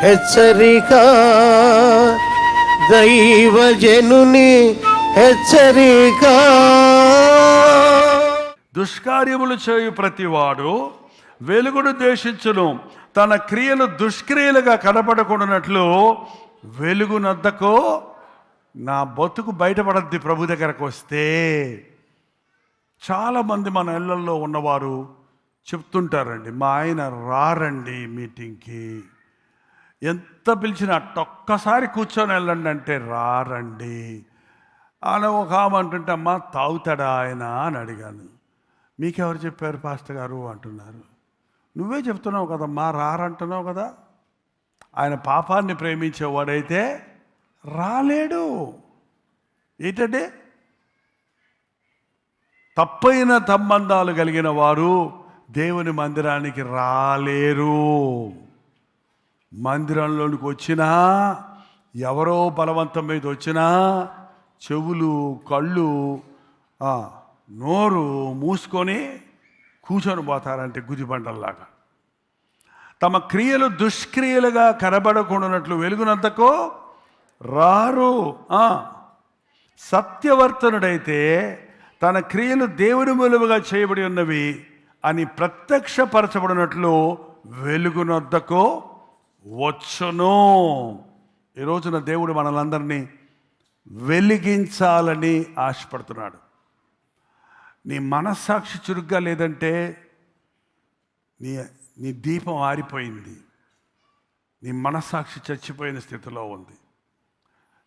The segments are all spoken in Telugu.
హెచ్చరిక, దైవజనుని హెచ్చరిక. దుష్కార్యములు చేయు ప్రతివాడు వెలుగును ద్వేషించును, తన క్రియలు దుష్క్రియలుగా కనపడకుండానట్లు వెలుగునద్దకు నా బతుకు బయటపడద్ది. ప్రభు దగ్గరకు వస్తే చాలామంది మన ఇళ్లలో ఉన్నవారు చెప్తుంటారండి, మా ఆయన రారండి మీటింగ్కి, ఎంత పిలిచినా ఒక్కసారి కూర్చొని వెళ్ళండి అంటే రారండి అని ఒక ఆమె అంటుంటే, అమ్మ తాగుతాడా ఆయన అని అడిగాను. మీకెవరు చెప్పారు పాస్టర్ గారు అంటున్నారు. నువ్వే చెప్తున్నావు కదమ్మా, రారంటున్నావు కదా. ఆయన పాపాన్ని ప్రేమించేవాడైతే రాలేడు. ఏంటంటే తప్పైన సంబంధాలు కలిగిన వారు దేవుని మందిరానికి రాలేరు. మందిరంలోనికి వచ్చినా, ఎవరో బలవంతం మీద వచ్చినా చెవులు కళ్ళు నోరు మూసుకొని కూర్చొని పోతారంటే గుదిబండల్లాగా. తమ క్రియలు దుష్క్రియలుగా కనబడకుండానట్లు వెలుగునంతకు రారు. సత్యవర్తనుడైతే తన క్రియలు దేవుని మూలముగా చేయబడి ఉన్నవి అని ప్రత్యక్షపరచబడినట్లు వెలుగునొద్దకు వచ్చును. ఈ రోజున దేవుడు మనలందరినీ వెలిగించాలని ఆశపడుతున్నాడు. నీ మనస్సాక్షి చురుగ్గా లేదంటే నీ దీపం ఆరిపోయింది, నీ మనస్సాక్షి చచ్చిపోయిన స్థితిలో ఉంది.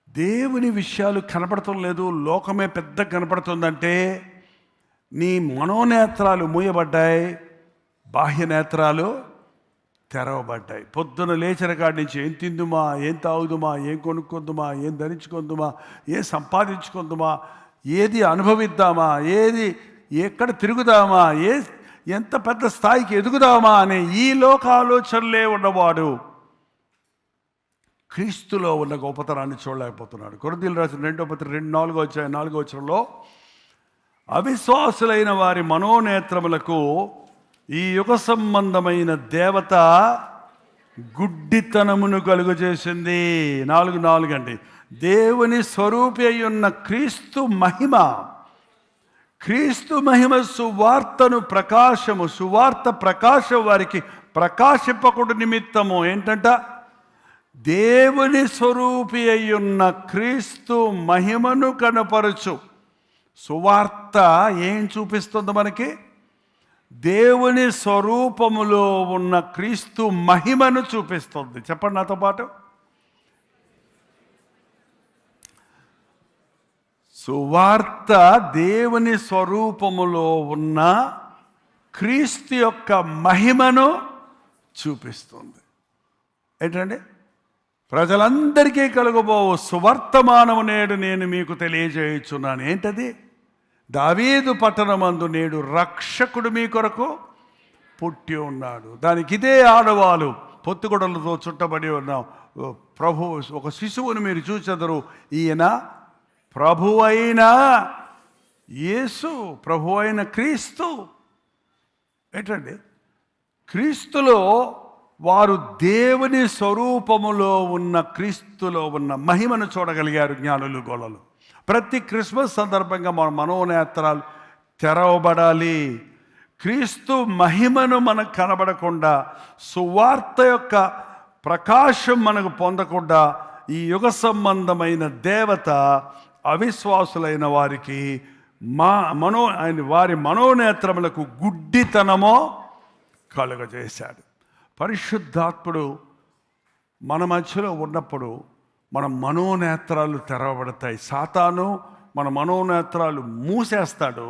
దేవుని విషయాలు కనపడటం లేదు, లోకమే పెద్ద కనపడుతుందంటే నీ మనోనేత్రాలు మూయబడ్డాయి, బాహ్య నేత్రాలు తెరవబడ్డాయి. పొద్దున లేచిన కాడి నుంచి ఏం తిందుమా, ఏం తాగుదుమా, ఏం కొనుక్కుందుమా, ఏం ధరించుకుందుమా, ఏం సంపాదించుకుందుమా, ఏది అనుభవిద్దామా, ఏది ఎక్కడ తిరుగుదామా, ఎంత పెద్ద స్థాయికి ఎదుగుదామా అనే ఈ లోక ఆలోచనలే ఉన్నవాడు క్రీస్తులో ఉన్న గొప్పతనాన్ని చూడలేకపోతున్నాడు. కొరింథీయులకు రాసిన 2వ పత్రిక 4వ వచనంలో అవిశ్వాసులైన వారి మనోనేత్రములకు ఈ యుగ సంబంధమైన దేవత గుడ్డితనమును కలుగజేసింది. 4:4 అండి. దేవుని స్వరూపి అయి ఉన్న క్రీస్తు మహిమ సువార్తను సువార్త ప్రకాశం వారికి ప్రకాశింపకుడు నిమిత్తము. ఏంటంట? దేవుని స్వరూపి అయ్యున్న క్రీస్తు మహిమను కనపరచు. సువార్త ఏం చూపిస్తుంది మనకి? దేవుని స్వరూపములో ఉన్న క్రీస్తు మహిమను చూపిస్తుంది. చెప్పండి నాతో పాటు. సువార్త దేవుని స్వరూపములో ఉన్న క్రీస్తు యొక్క మహిమను చూపిస్తుంది. ఏంటండి? ప్రజలందరికీ కలుగబోవు సువర్తమానము నేడు నేను మీకు తెలియజేయుచున్నాను. ఏంటది? దావీదు పట్టణమందు నేడు రక్షకుడు మీ కొరకు పుట్టి ఉన్నాడు. దానికి ఇదే ఆడవాళ్ళు పొత్తుగొడలతో చుట్టబడి ఉన్న ప్రభు ఒక శిశువును మీరు చూచెదరు, ఈయన ప్రభు అయిన యేసు, ప్రభు అయిన క్రీస్తు. ఏంటండి? క్రీస్తులో వారు దేవుని స్వరూపములో ఉన్న క్రీస్తులో ఉన్న మహిమను చూడగలిగారు జ్ఞానులు, గొల్లలు. ప్రతి క్రిస్మస్ సందర్భంగా మన మనోనేత్రాలు తెరవబడాలి. క్రీస్తు మహిమను మనకు కనబడకుండా, సువార్త యొక్క ప్రకాశం మనకు పొందకుండా ఈ యుగ సంబంధమైన దేవత అవిశ్వాసులైన వారికి వారి మనోనేత్రములకు గుడ్డితనమో కలుగజేశాడు. పరిశుద్ధాత్ముడు మన మధ్యలో ఉన్నప్పుడు మన మనోనేత్రాలు తెరవబడతాయి. సాతాను మన మనోనేత్రాలు మూసేస్తాడు,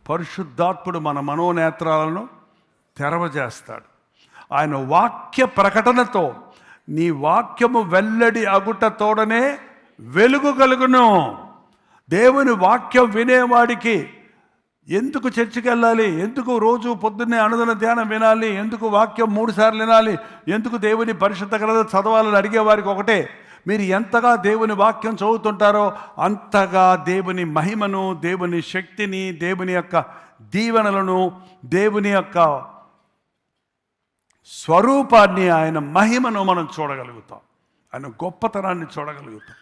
పరిశుద్ధాత్ముడు మన మనోనేత్రాలను తెరవజేస్తాడు. ఆయన వాక్య ప్రకటనతో, నీ వాక్యము వెల్లడి అగుట తోడనే వెలుగు కలుగును. దేవుని వాక్యం వినేవాడికి ఎందుకు చర్చికి వెళ్ళాలి, ఎందుకు రోజు పొద్దున్నే అనుదిన ధ్యానం వినాలి, ఎందుకు వాక్యం 3 సార్లు వినాలి, ఎందుకు దేవుని పరిశుద్ధ గ్రంథం చదవాలని అడిగేవారికి ఒకటే, మీరు ఎంతగా దేవుని వాక్యం చదువుతుంటారో అంతగా దేవుని మహిమను, దేవుని శక్తిని, దేవుని యొక్క దీవెనలను, దేవుని యొక్క స్వరూపాన్ని, ఆయన మహిమను మనం చూడగలుగుతాం. ఆయన గొప్పతనాన్ని చూడగలుగుతాం.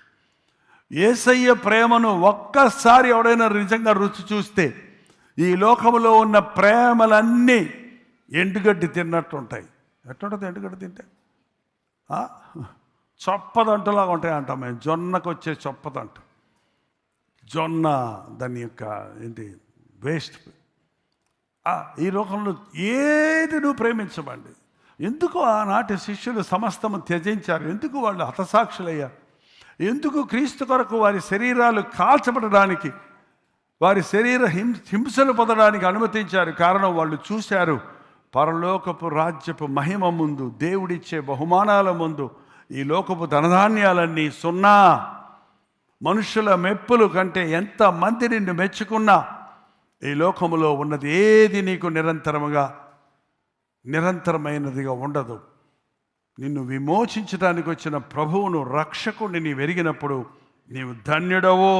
యేసయ్య ప్రేమను ఒక్కసారి ఎవడైనా నిజంగా రుచి చూస్తే ఈ లోకంలో ఉన్న ప్రేమలన్నీ ఎండుగడ్డి తిన్నట్టు ఉంటాయి. ఎట్లుంటుంది ఎండుగడ్డి తింటే? చొప్పదంటులాగా ఉంటాయి అంటాం మేము. జొన్నకు వచ్చే చొప్పదంట, జొన్న దాని యొక్క ఏంటి వేస్ట్. ఈ లోకంలో ఏది నువ్వు ప్రేమించమండి. ఎందుకు ఆనాటి శిష్యులు సమస్తము త్యజించారు? ఎందుకు వాళ్ళు హతసాక్షులయ్యారు? ఎందుకు క్రీస్తు కొరకు వారి శరీరాలు కాల్చబడడానికి, వారి శరీర హింసలు పొందడానికి అనుమతించారు? కారణం, వాళ్ళు చూశారు పరలోకపు రాజ్యపు మహిమ ముందు, దేవుడిచ్చే బహుమానాల ముందు ఈ లోకపు ధనధాన్యాలన్నీ సున్నా. మనుషుల మెప్పులు కంటే ఎంతమంది నిన్ను మెచ్చుకున్నా ఈ లోకములో ఉన్నది ఏది నీకు నిరంతరమైనదిగా ఉండదు. నిన్ను విమోచించడానికి వచ్చిన ప్రభువును, రక్షకుడిని నీవు ఎరిగినప్పుడు నీవు ధన్యుడవో.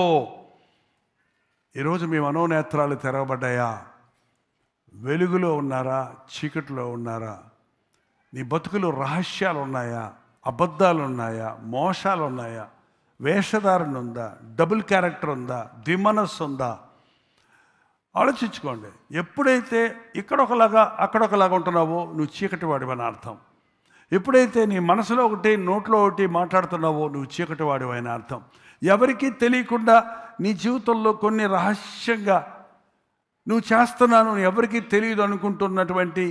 ఈరోజు మీ మనోనేత్రాలు తెరవబడ్డాయా? వెలుగులో ఉన్నారా? చీకటిలో ఉన్నారా? నీ బతుకులు రహస్యాలు ఉన్నాయా? అబద్ధాలు ఉన్నాయా? మోసాలు ఉన్నాయా? వేషధారణ ఉందా? డబుల్ క్యారెక్టర్ ఉందా? ద్విమనస్సు ఉందా? ఆలోచించుకోండి. ఎప్పుడైతే ఇక్కడొకలాగా అక్కడొకలాగా ఉంటున్నావో నువ్వు చీకటి వాడివని అర్థం. ఎప్పుడైతే నీ మనసులో ఒకటి నోట్లో ఒకటి మాట్లాడుతున్నావో నువ్వు చీకటి వాడివని అర్థం. ఎవరికీ తెలియకుండా నీ జీవితంలో కొన్ని రహస్యంగా నువ్వు చేస్తున్నాను, ఎవరికీ తెలియదు అనుకుంటున్నటువంటి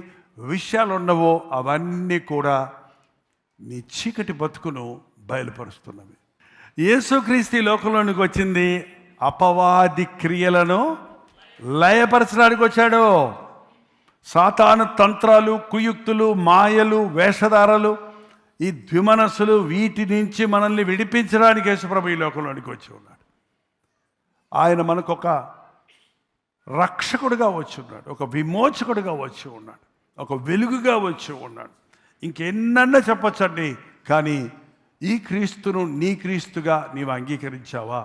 విషయాలు ఉన్నవో అవన్నీ కూడా నీ చీకటి బతుకును బయలుపరుస్తున్నవి. యేసుక్రీస్తు లోకంలోనికి వచ్చింది అపవాది క్రియలను లయపరచడానికి వచ్చాడు. సాతాను తంత్రాలు, కుయుక్తులు, మాయలు, వేషధారలు, ఈ ద్విమనస్సులు, వీటి నుంచి మనల్ని విడిపించడానికి యేసుప్రభు ఈ లోకంలోనికి వచ్చి ఉన్నాడు. ఆయన మనకొక రక్షకుడిగా వచ్చి ఉన్నాడు, ఒక విమోచకుడిగా వచ్చి ఉన్నాడు, ఒక వెలుగుగా వచ్చి ఉన్నాడు. ఇంకెన్నన్నా చెప్పొచ్చండి, కానీ ఈ క్రీస్తును నీ క్రీస్తుగా నీవు అంగీకరించావా?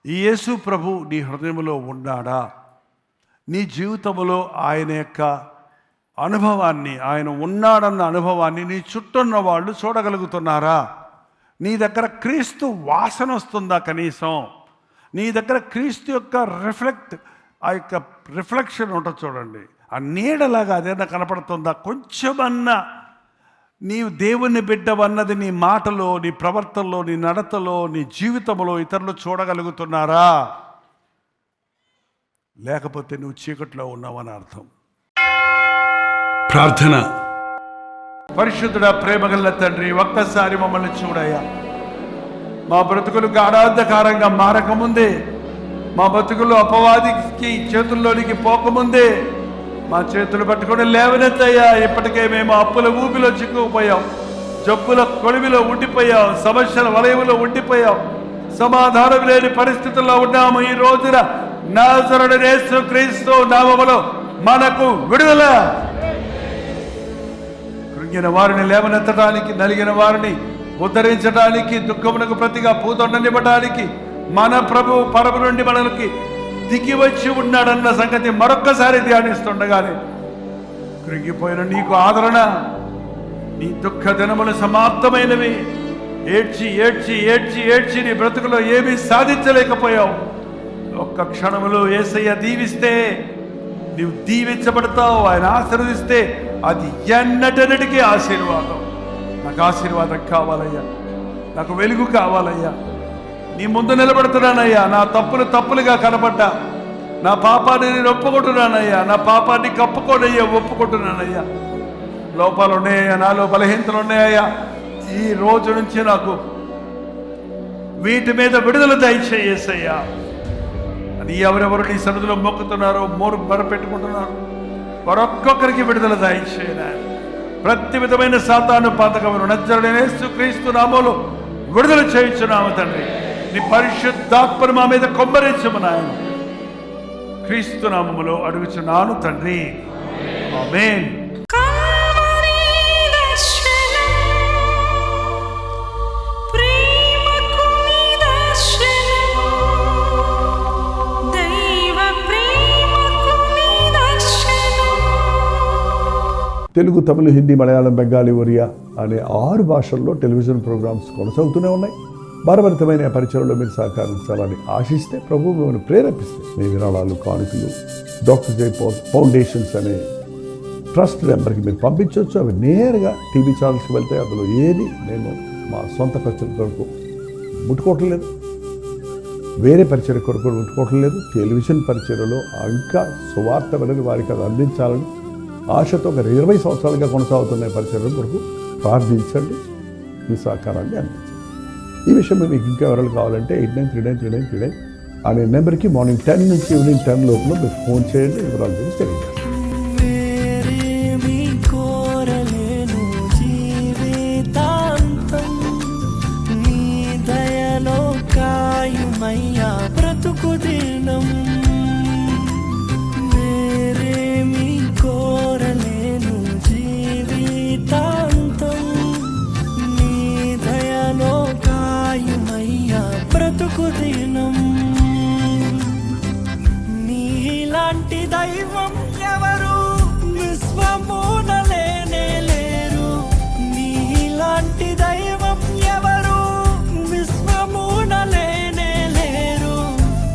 ఈ యేసు ప్రభు నీ హృదయంలో ఉన్నాడా? నీ జీవితంలో ఆయన యొక్క అనుభవాన్ని, ఆయన ఉన్నాడన్న అనుభవాన్ని నీ చుట్టూన్న వాళ్ళు చూడగలుగుతున్నారా? నీ దగ్గర క్రీస్తు వాసన వస్తుందా? కనీసం నీ దగ్గర క్రీస్తు యొక్క ఆ యొక్క రిఫ్లెక్షన్ ఉంటుంది చూడండి, ఆ నీడలాగా అదేనా కనపడుతుందా? కొంచెమన్నా నీవు దేవుని బిడ్డవన్నది నీ మాటలో, నీ ప్రవర్తనలో, నీ నడతలో, నీ జీవితంలో ఇతరులు చూడగలుగుతున్నారా? లేకపోతే నువ్వు చీకట్లో ఉన్నావని అర్థం. ప్రార్థన. పరిశుద్ధుడా, ప్రేమగల తండ్రి, ఒక్కసారి మమ్మల్ని చూడయ్యా. మా బ్రతుకులు గాఢాంధకారంగా మారకముందే, మా బ్రతుకులు అపవాదికి చేతుల్లోనికి పోకముందే మా చేతులు పట్టుకొని లేవనెత్తయ్యా. ఇప్పటికే మేము అప్పుల ఊపిలో చిక్కుకుపోయాం, జబ్బుల కొలిమిలో ఉండిపోయాం, సమస్యల వలయంలో ఉండిపోయాం, సమాధానం లేని పరిస్థితుల్లో ఉన్నాము. ఈ రోజున నాజరేయుడైన యేసుక్రీస్తు నామములో మనకు విడుదల. కృంగిన వారిని లేవనెత్తడానికి, నలిగిన వారిని ఉద్ధరించడానికి, దుఃఖమునకు ప్రతిగా పూదొండనివ్వడానికి మన ప్రభు పరము నుండి మనకి దిగి వచ్చి ఉన్నాడన్న సంగతి మరొక్కసారి ధ్యానిస్తుండగానే కృంగిపోయిన నీకు ఆదరణ. నీ దుఃఖ దినములు సమాప్తమైనవి. ఏడ్చి ఏడ్చి ఏడ్చి ఏడ్చి నీ బ్రతుకులో ఏమీ సాధించలేకపోయావు. ఒక్క క్షణములో యేసయ్య దీవిస్తే నీవు దీవించబడతావు. ఆయన ఆశీర్వదిస్తే అది ఎన్నటన్నిటికీ ఆశీర్వాదం. నాకు ఆశీర్వాదం కావాలయ్యా, నాకు వెలుగు కావాలయ్యా. నీ ముందు నిలబడుతున్నానయ్యా. నా తప్పులు తప్పులుగా కనబడ్డా, నా పాపాన్ని నేను ఒప్పుకుంటున్నానయ్యా. నా పాపాన్ని కప్పుకోనయ్యా, ఒప్పుకుంటున్నానయ్యా. లోపాలు ఉన్నాయ్యా, నాలో బలహీనతలు ఉన్నాయ్యా. ఈ రోజు నుంచి నాకు వీటి మీద విడుదల దయచేయ్యా అని ఎవరెవరు నీ సన్నిధిలో మొక్కుతున్నారో, మొరపెట్టుకుంటున్నారు, మరొక్కొక్కరికి విడుదల దయచేయనా. ప్రతి విధమైన సాతాను పాతకమును నజరేయుడైన యేసుక్రీస్తు నామములో విడుదల చేయించున్నాము తండ్రి. నీ పరిశుద్ధాత్మను మా మీద కొమ్మరించము నాయన. క్రీస్తు నామములో అడుగుచున్నాను తండ్రి, ఆమేన్. తెలుగు, తమిళ, హిందీ, మలయాళం, బెంగాలీ, ఒరియా అనే 6 భాషల్లో టెలివిజన్ ప్రోగ్రామ్స్ కొనసాగుతూనే ఉన్నాయి. భారభరితమైన పరిచయంలో మీరు సహకరించాలని ఆశిస్తే, ప్రభు మిమ్మల్ని ప్రేరేపిస్తే మీ విరాళాలు, కానుకలు డాక్టర్ జై ఫౌండేషన్స్ అనే ట్రస్ట్ నెంబర్కి మీరు పంపించవచ్చు. అవి నేరుగా టీవీ ఛానల్స్కి వెళ్తే అందులో ఏది నేను మా సొంత ఖర్చుల కొరకు ముట్టుకోవటం లేదు, వేరే పరిచయ కొరకు ముట్టుకోవటం లేదు. టెలివిజన్ పరిచయలో ఇంకా సువార్త వినని వారికి అది అందించాలని ఆశతో ఒక 20 సంవత్సరాలుగా కొనసాగుతున్న పరిచయం కొరకు ప్రార్థించండి, మీ సహకారాన్ని అందించండి. ఈ విషయం మీకు ఇంకా ఎవరైనా కావాలంటే 89393939 అనే నెంబర్కి మార్నింగ్ 10 నుంచి ఈవినింగ్ 10 లోపల మీరు ఫోన్ చేయండి, వివరాలు గురించి తెలియజేస్తాను. బ్రతుకు దినం వేరేమి కోరలేను, జీవితాంతం నీ దయలో కాయుమయ్యా బ్రతుకు దినం. నీలాంటి దైవం ఎవరు విశ్వమున లేనే లేరు, నీలాంటి దైవం ఎవరు విశ్వమున లేనే లేరు.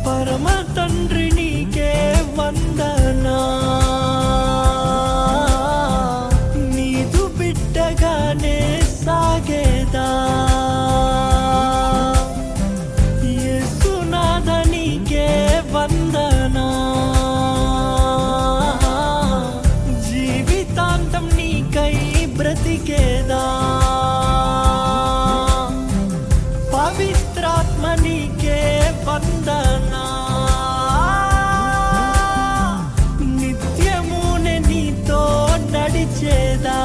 పరమ తండ్రి నీకే వందనా, నీదు బిడ్డగానే సాగేదా. యేసునాథ నీకే వందనా, జీవితాంతం నీకై బ్రతికేదా. పవిత్రాత్మ నీకే వందనా, నిత్యమునే నీతో నడిచేదా.